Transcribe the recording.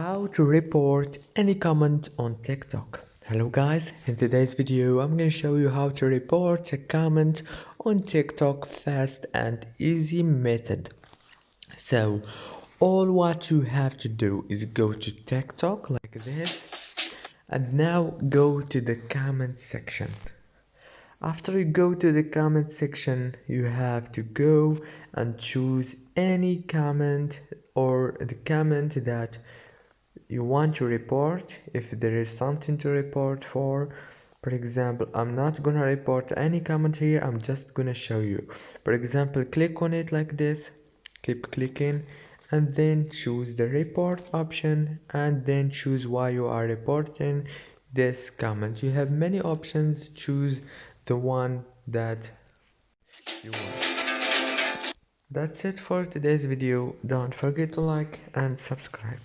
How to report any comment on TikTok. Hello guys, in today's video I'm going to show you how to report a comment on TikTok fast and easy method. So all what you have to do is go to TikTok like this and now go to the comment section. After you go to the comment section, you have to go and choose any comment or the comment that you want to report. If there is something to report for example, I'm not gonna report any comment here, I'm just gonna show you. For example, click on it like this, keep clicking, and then choose the report option and then choose why you are reporting this comment. You have many options, choose the one that you want. That's it for today's video. Don't forget to like and subscribe.